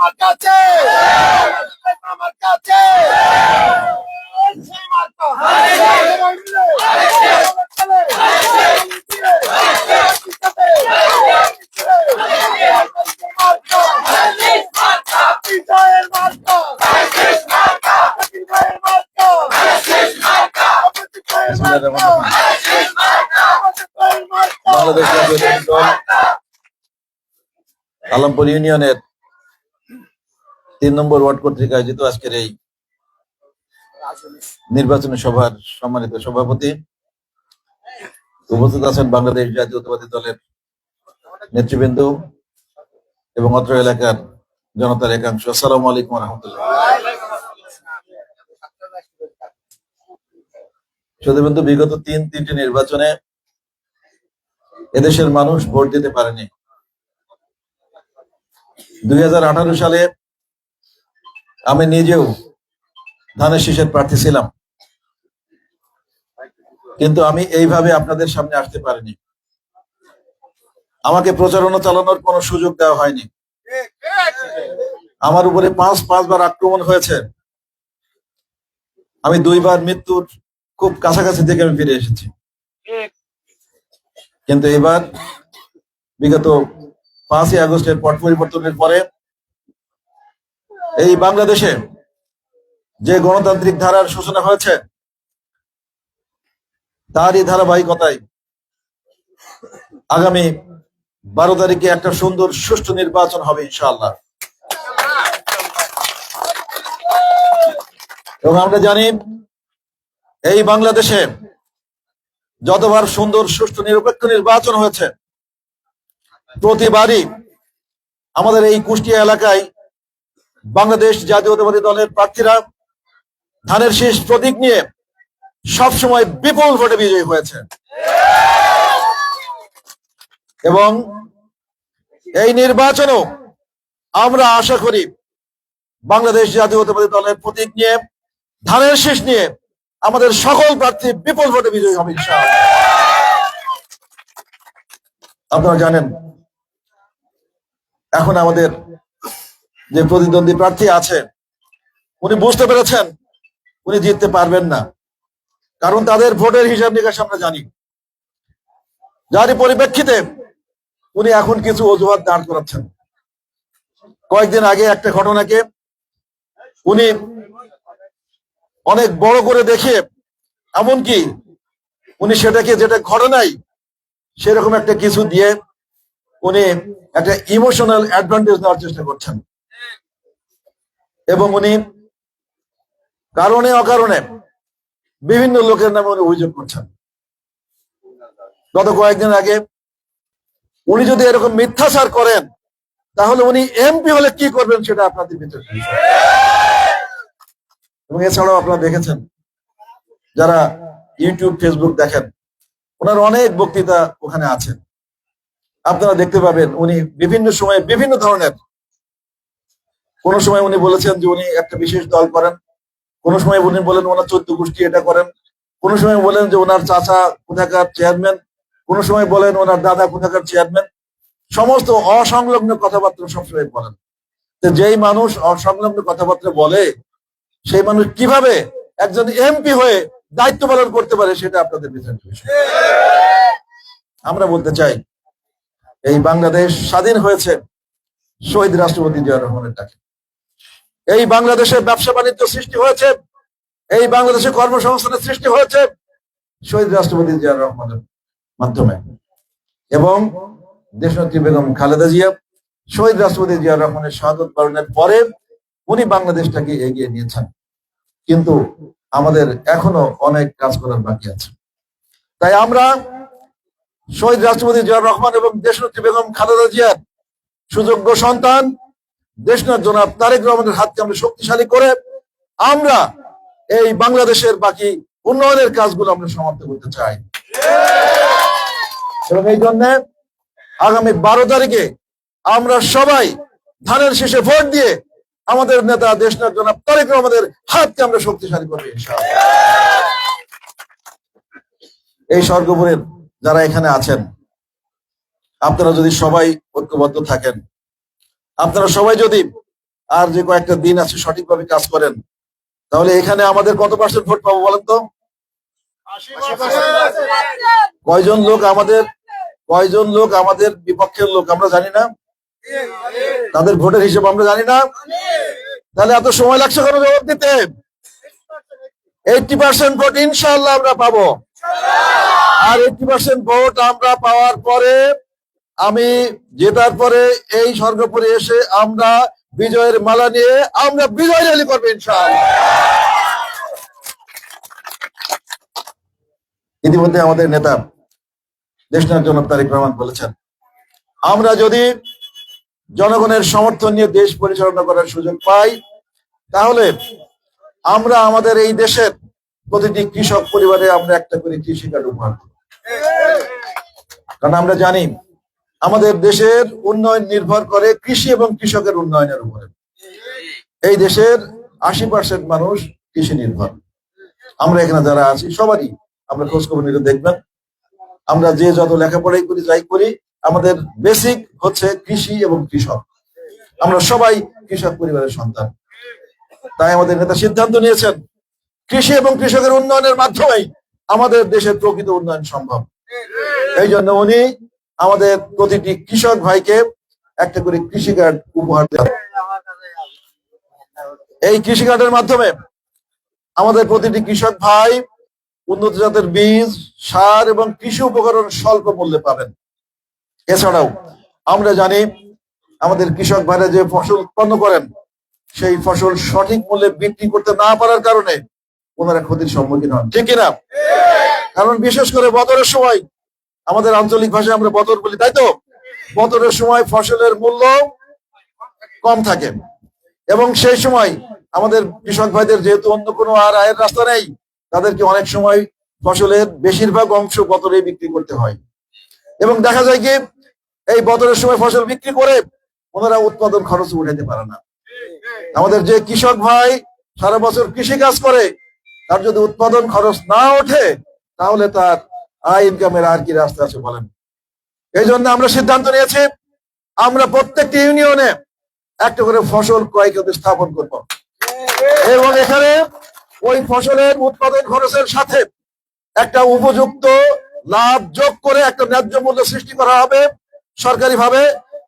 আমার কাছে আমার কাছে সেই মার্কা বিজয়ের মার্কা বাংলাদেশ জাতীয় দল আলমপুর ইউনিয়নের ৩ নম্বর ওয়ার্ড কর্তৃক আয়োজিত আজকের এই নির্বাচনী সভার সম্মানিত সভাপতি, উপস্থিত আছেন বাংলাদেশ জাতীয়তাবাদী দলের নেতৃবৃন্দ এবং অত্র এলাকার জনতার একাংশ। আসসালামু আলাইকুম রহমতুল্লাহ। সুধীবৃন্দ, বিগত তিনটি নির্বাচনে এদেশের মানুষ ভোট দিতে পারেনি। 2018 সালে আমি নিজেও ধানের শীষের প্রার্থী ছিলাম, কিন্তু আমি এইভাবে আপনাদের সামনে আসতে পারিনি। আমাকে প্রচারণা চালানোর কোনো সুযোগ দেওয়া হয়নি। আমার উপরে পাঁচবার আক্রমণ হয়েছে। আমি 2বার মৃত্যুর খুব কাছাকাছি থেকে আমি ফিরে এসেছি। কিন্তু এবার বিগত 5ই আগস্টের পট পরিবর্তনের পরে এই বাংলাদেশে যে গণতান্ত্রিক ধারার সূচনা হয়েছে, তারই ধারাবাহিকতায় আগামী 12 তারিখে একটা সুন্দর সুষ্ঠু নির্বাচন হবে ইনশাআল্লাহ। এবং আমরা জানি এই বাংলাদেশে যতবার সুন্দর সুষ্ঠু নিরপেক্ষ নির্বাচন হয়েছে, প্রতিবারই আমাদের এই কুষ্টিয়া এলাকায় বাংলাদেশ জাতীয়তাবাদী দলের প্রার্থীরা ধানের শীষ প্রতীক নিয়ে সবসময় বিপুল ভোটে বিজয়ী হয়েছে। এবং এই নির্বাচনও আমরা আশা করি বাংলাদেশ জাতীয়তাবাদী দলের প্রতীক নিয়ে, ধানের শীষ নিয়ে আমাদের সকল প্রার্থী বিপুল ভোটে বিজয়ী হবে ইনশাআল্লাহ। আপনারা জানেন, এখন আমাদের যে প্রতিদ্বন্দ্বী প্রার্থী আছে, উনি বুঝতে পেরেছেন উনি জিততে পারবেন না, কারণ তাদের ভোটের হিসাব নিকাশ আমরা জানি। যারই পরিপ্রেক্ষিতে উনি এখন কিছু অজুহাত দাঁড় করাচ্ছেন। কয়েকদিন আগে একটা ঘটনাকে উনি অনেক বড় করে দেখে, এমনকি উনি সেটাকে যেটা ঘটে নাই সেরকম একটা কিছু দিয়ে উনি একটা ইমোশনাল অ্যাডভান্টেজ নেওয়ার চেষ্টা করছেন। এবং উনি কারণে অকারণে বিভিন্ন লোকের নামে উনি অভিযোগ করছেন। গত কয়েকদিন আগে উনি যদি এরকম মিথ্যাচার করেন, তাহলে উনি এমপি হলে কি করবেন সেটা আপনাদের ভিতরে। এবং এছাড়াও আপনারা দেখেছেন, যারা ইউটিউব ফেসবুক দেখেন, ওনার অনেক বক্তৃতা ওখানে আছে। আপনারা দেখতে পাবেন উনি বিভিন্ন সময়ে বিভিন্ন ধরনের, কোন সময় উনি বলেছেন যে উনি একটা বিশেষ দল করেন, কোন সময় উনি বলেন ওনার 14 গোষ্ঠী এটা করেন, কোন সময় বলেন যে ওনার চাচা কোথাকার চেয়ারম্যান, কোন সময় বলেন ওনার দাদা কোথাকার চেয়ারম্যান। সমস্ত অসংলগ্ন কথাবার্তা সবসময় বলেন। তো যেই মানুষ অসংলগ্ন কথাবার্তা বলে, সেই মানুষ কিভাবে একজন এমপি হয়ে দায়িত্ব পালন করতে পারে সেটা আপনাদের বিচার বিষয়। আমরা বলতে চাই, এই বাংলাদেশ স্বাধীন হয়েছে শহীদ রাষ্ট্রপতি জিয়া রহমানের ডাকে। এই বাংলাদেশে ব্যবসা বাণিজ্য সৃষ্টি হয়েছে, এই বাংলাদেশে কর্মসংস্থানের সৃষ্টি হয়েছে শহীদ রাষ্ট্রপতি জিয়া রহমানের মাধ্যমে। এবং দেশনেত্রী বেগম খালেদা জিয়া শহীদ রাষ্ট্রপতি জিয়া রহমানের শাহাদত বরণের পরে উনি বাংলাদেশটাকে এগিয়ে নিয়েছেন। কিন্তু আমাদের এখনো অনেক কাজ করার বাকি আছে। তাই আমরা শহীদ রাষ্ট্রপতি জিয়া রহমান এবং দেশনেত্রী বেগম খালেদা জিয়ার সুযোগ্য সন্তান দেশনাথ জনাব তারেক রহমানের হাতকে আমরা শক্তিশালী করে আমরা এই বাংলাদেশের বাকি উন্নয়নের কাজগুলো আমরা সমাপ্ত করতে চাই। এবং এই জন্য আগামী 12 তারিখে আমরা সবাই ধানের শীষে ভোট দিয়ে আমাদের নেতা দেশনাথ জনাব তারেক রহমানের হাতকে আমরা শক্তিশালী করবো ইনশাআল্লাহ। এই সর্বোপরি যারা এখানে আছেন, আপনারা যদি সবাই ঐক্যবদ্ধ থাকেন, আপনারা সবাই যদি আর যে কয়েকটা দিন আছে সঠিকভাবে কাজ করেন, তাহলে এখানে আমাদের কত পার্সেন্ট ভোট পাবো বলেন তো? কয়জন লোক আমাদের বিপক্ষের লোক আমরা জানি না? তাদের ভোটের হিসেব আমরা জানি না? তাহলে এত সময় লাগছে কেন জবাব দিতে? 80% ভোট ইনশাআল্লাহ আমরা পাবো। আর 80% ভোট আমরা পাওয়ার পরে, আমি জেতার পরে এই স্বর্গপুরে এসে আমরা বিজয়ের মালা নিয়ে আমরা বিজয় র্যালি করবো ইনশাআল্লাহ। ইতিমধ্যে আমাদের নেতা দেশনায়ক জনাব তারেক রহমান বলেছেন, আমরা যদি জনগণের সমর্থন নিয়ে দেশ পরিচালনা করার সুযোগ পাই, তাহলে আমরা আমাদের এই দেশের প্রতিটি কৃষক পরিবারে আমরা একটা করে কৃষি কার্ড উপহার দেব। কারণ আমরা জানি আমাদের দেশের উন্নয়ন নির্ভর করে কৃষি এবং কৃষকের উন্নয়নের উপরে। এই দেশের 80% মানুষ কৃষি নির্ভর। আমরা এখানে যারা আছি সবারই আমরা খোঁজ খবর নিতে দেখবেন, আমরা যে যত লেখাপড়াই করি যাই করি, আমাদের বেসিক হচ্ছে কৃষি এবং কৃষক। আমরা সবাই কৃষক পরিবারের সন্তান। তাই আমাদের নেতা সিদ্ধান্ত নিয়েছেন, কৃষি এবং কৃষকের উন্নয়নের মাধ্যমেই আমাদের দেশের প্রকৃত উন্নয়ন সম্ভব। এই জন্য উনি আমাদের প্রতিটি কৃষক ভাইকে একটা করে কৃষি কার্ড উপহার দেন। এই কৃষি কার্ডের মাধ্যমে আমাদের প্রতিটি কৃষক ভাই উন্নত জাতের বীজ, সার এবং কৃষি উপকরণ স্বল্প মূল্যে পাবেন। এছাড়াও আমরা জানি আমাদের কৃষক ভাইরা যে ফসল উৎপন্ন করেন, সেই ফসল সঠিক মূল্যে বিক্রি করতে না পারার কারণে ওনারা ক্ষতির সম্মুখীন হন, ঠিক কিনা? কারণ বিশেষ করে বদরের সময়, আমাদের আঞ্চলিক ভাষায় আমরা বদর বলি, তাই তো? বদরের সময় ফসলের মূল্য কম থাকে এবং সেই সময় আমাদের কৃষক ভাইদের যেহেতু অন্য কোনো আর আয়ের রাস্তা নেই, তাদেরকে অনেক সময় ফসলের বেশিরভাগ অংশ বদরে বিক্রি করতে হয়। এবং দেখা যায় কি, এই বদরের সময় ফসল বিক্রি করে ওনারা উৎপাদন খরচ উঠাতে পারে না। আমাদের যে কৃষক ভাই সারা বছর কৃষি কাজ করে, তার যদি উৎপাদন খরচ না ওঠে, তাহলে তার আয় ইনকামের আর কি রাস্তা আছে বলেন? এই জন্য আমরা সিদ্ধান্ত নিয়েছি, আমরা প্রত্যেকটি ইউনিয়নে একটা করে ফসল ক্রয় কেন্দ্র স্থাপন করব এবং এখানে ওই ফসলের উৎপাদন খরচের সাথে একটা উপযুক্ত লাভ যোগ করে একটা ন্যায্য মূল্য সৃষ্টি করা হবে সরকারি ভাবে,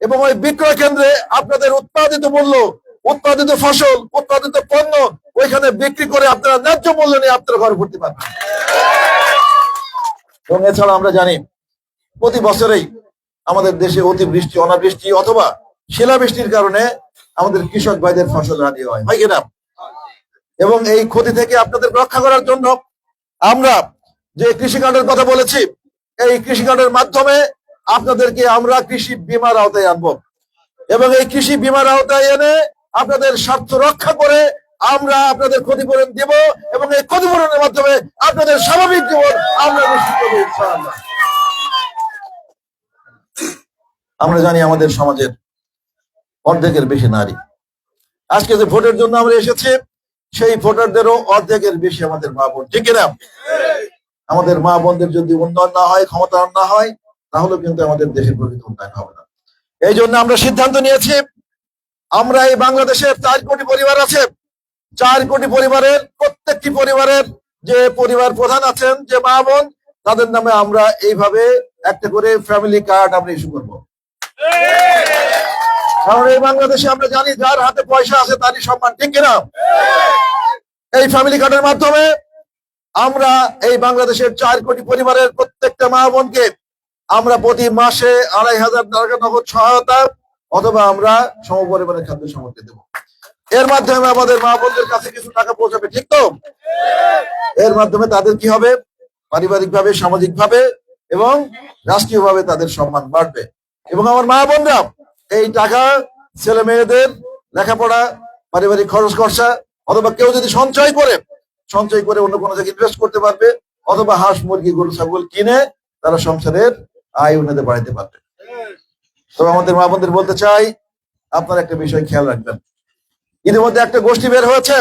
এবং ওই বিক্রয় কেন্দ্রে আপনাদের উৎপাদিত মূল্য, উৎপাদিত ফসল, উৎপাদিত পণ্য ওইখানে বিক্রি করে আপনারা ন্যায্য মূল্য নিয়ে আপনারা ঘরে ভর্তি পাবেন। এবং এছাড়া আমরা জানি প্রতি বছরেই আমাদের দেশে অতিবৃষ্টি, অনাবৃষ্টি অথবা শিলাবৃষ্টির কারণে আমাদের কৃষক ভাইদের ফসল হানি হয় কিনা? এবং এই ক্ষতি থেকে আপনাদের রক্ষা করার জন্য আমরা যে কৃষি কার্ডের কথা বলেছি, এই কৃষি কার্ডের মাধ্যমে আপনাদেরকে আমরা কৃষি বীমার আওতায় আনবো এবং এই কৃষি বীমার আওতায় এনে আপনাদের স্বার্থ রক্ষা করে আমরা আপনাদের ক্ষতিপূরণ দেব এবং এই ক্ষতিপূরণের মাধ্যমে আপনাদের স্বাভাবিক জীবন আমরা নিশ্চিত করব ইনশাআল্লাহ। আমরা জানি আমাদের সমাজের অর্ধেকের বেশি নারী। আজকে যে ভোটের জন্য আমরা এসেছি, সেই ভোটারদেরও অর্ধেকের বেশি আমাদের মা বোন, ঠিক কিনা? আমাদের মা বোনদের যদি উন্নয়ন না হয়, ক্ষমতা না হয়, তাহলে কিন্তু আমাদের দেশের প্রকৃত উন্নয়ন হবে না। এই জন্য আমরা সিদ্ধান্ত নিয়েছি, আমরা এই বাংলাদেশের 4 কোটি পরিবার আছে, 4 কোটি পরিবারের প্রত্যেকটি পরিবারের যে পরিবার প্রধান আছেন, যে মা বোন, তাদের নামে আমরা এইভাবে একটা করে ফ্যামিলি কার্ড আমরা ইস্যু করবো। কারণ এই বাংলাদেশে আমরা জানি যার হাতে পয়সা আছে তারই সম্মান, ঠিক কিনা? এই ফ্যামিলি কার্ডের মাধ্যমে আমরা এই বাংলাদেশের 4 কোটি পরিবারের প্রত্যেকটা মা বোনকে আমরা প্রতি মাসে 2500 টাকা নগদ সহায়তা অথবা আমরা সমপরিমাণের খাদ্য সামগ্রী দেব। এর মাধ্যমে আমাদের মা বোনদের কাছে কিছু টাকা পৌঁছাবে, ঠিক তো? এর মাধ্যমে তাদের কি হবে, পারিবারিক ভাবে, সামাজিক ভাবে এবং রাষ্ট্রীয় ভাবে তাদের সম্মান বাড়বে। এবং আমার মা বোনরা এই টাকা ছেলে মেয়েদের লেখাপড়া, পারিবারিক খরচ খরচা অথবা কেউ যদি সঞ্চয় করে অন্য কোনো জায়গায় ইনভেস্ট করতে পারবে, অথবা হাঁস মুরগি গরু ছাগল কিনে তারা সংসারের আয় উন্নতি বাড়াতে পারবে। তো আমাদের মা বোনদের বলতে চাই, আপনারা একটা বিষয় খেয়াল রাখবেন। ইতিমধ্যে একটা গোষ্ঠী বের হয়েছে,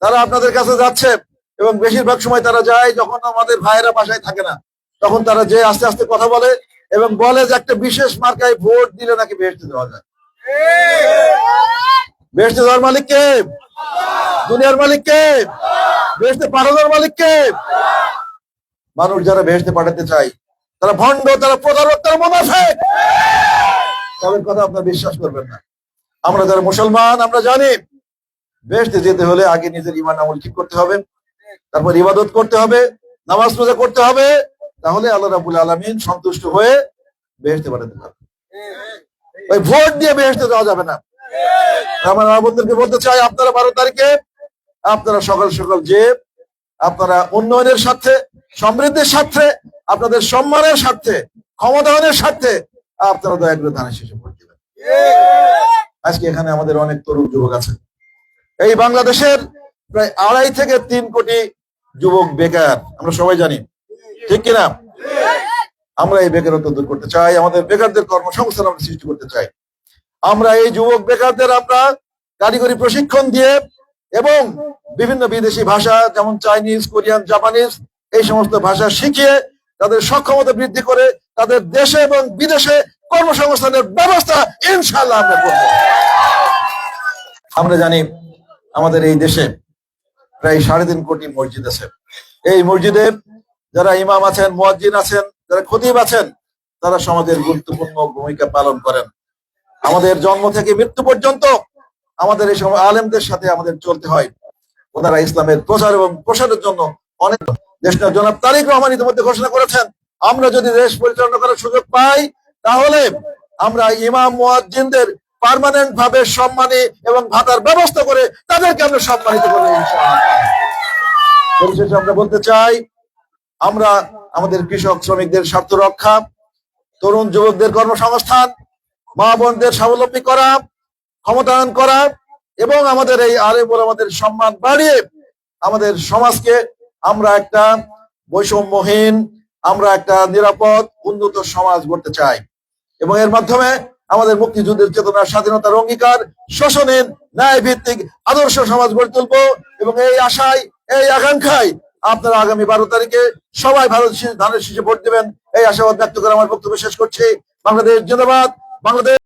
তারা আপনাদের কাছে যাচ্ছে এবং বেশিরভাগ সময় তারা যায় যখন আমাদের ভাইয়েরা বাসায় থাকে না, তখন তারা যে আস্তে আস্তে কথা বলে এবং বলে যে একটা বিশেষ মার্কায় ভোট দিলে নাকি বেহেশতে দেওয়া যায়। বেহেশতে যাওয়ার মালিক কে? দুনিয়ার মালিক কে? বেহেশতে পাঠানোর মালিক কে? মানুষ যারা বেহেশতে পাঠাতে চায় তারা ভণ্ড, তারা প্রতারক, তারা মুনাফিক। তাদের কথা আপনারা বিশ্বাস করবেন না। আমরা যারা মুসলমান আমরা জানি বেহেশতে যেতে হলে আগে নিজের ঈমান আমল ঠিক করতে হবে, তারপর ইবাদত করতে হবে, নামাজ রোজা করতে হবে, তাহলে আল্লাহ রাব্বুল আলামিন সন্তুষ্ট হয়ে বেহেশতে পাঠাতে পারবে। ওই ভোট দিয়ে বেহেশতে যাওয়া যাবে না। আমার বন্ধুদেরকে বলতে চাই, আপনারা 12 তারিখে আপনারা সকাল সকাল যে আপনারা উন্নয়নের স্বার্থে, সমৃদ্ধির স্বার্থে, আপনাদের সম্মানের স্বার্থে, ক্ষমতায়নের স্বার্থে আপনারা দয়া করে ধানের শীষে ভোট দিবেন। আজকে এখানে আমাদের অনেক তরুণ যুবক আছে। এই বাংলাদেশের প্রায় 2.5 থেকে 3 কোটি যুবক বেকার, আমরা সবাই জানি, ঠিক কিনা? আমরা এই বেকারত্ব দূর করতে চাই, আমাদের বেকারদের কর্মসংস্থান আমরা সৃষ্টি করতে চাই। আমরা এই যুবক বেকারদের আমরা কারিগরি প্রশিক্ষণ দিয়ে এবং বিভিন্ন বিদেশি ভাষা যেমন চাইনিজ, কোরিয়ান, জাপানিজ এই সমস্ত ভাষা শিখিয়ে তাদের সক্ষমতা বৃদ্ধি করে তাদের দেশে এবং বিদেশে কর্মসংস্থানের ব্যবস্থা ইনশাআল্লাহ আমরা করব। আমরা জানি আমাদের এই দেশে প্রায় 3.5 কোটি মসজিদ আছে। এই মসজিদে যারা ইমাম আছেন, মুয়াজ্জিন আছেন, যারা খতিব আছেন, তারা সমাজের গুরুত্বপূর্ণ ভূমিকা পালন করেন। আমাদের জন্ম থেকে মৃত্যু পর্যন্ত আমাদের এই সময় আলেমদের সাথে আমাদের চলতে হয়। ওনারা ইসলামের প্রচার এবং প্রসারের জন্য অনেক, দেশনায়ক জনাব তারেক রহমান ইতিমধ্যে ঘোষণা করেছেন, আমরা যদি দেশ পরিচালনা করার সুযোগ পাই তাহলে আমরা ইমাম মুয়াজ্জিনদের পার্মানেন্ট ভাবে সম্মানী এবং ভাতার ব্যবস্থা করে তাদেরকে আমরা সম্মানিত করবো ইনশাআল্লাহ। পরিশেষে আমরা বলতে চাই, আমরা আমাদের কৃষক শ্রমিকদের স্বার্থ রক্ষা, তরুণ যুবকদের কর্মসংস্থান, মা বোনদের স্বাবলম্বী করা, ক্ষমতায়ন করা এবং আমাদের এই আলেম ওলামাদের সম্মান বাড়িয়ে আমাদের সমাজকে আমরা একটা বৈষম্যহীন, আমরা একটা নিরাপদ উন্নত সমাজ গড়তে চাই এবং এর মাধ্যমে আমাদের মুক্তিযুদ্ধের চেতনা, স্বাধীনতার অঙ্গীকার, শোষণহীন, ন্যায় ভিত্তিক আদর্শ সমাজ গড়ে তুলবো। এবং এই আশায়, এই আকাঙ্ক্ষায় আপনারা আগামী 12 তারিখে সবাই ধানের শীষে ভোট দেবেন, এই আশাবাদ ব্যক্ত করে আমার বক্তব্য শেষ করছি। বাংলাদেশ জিন্দাবাদ। বাংলাদেশ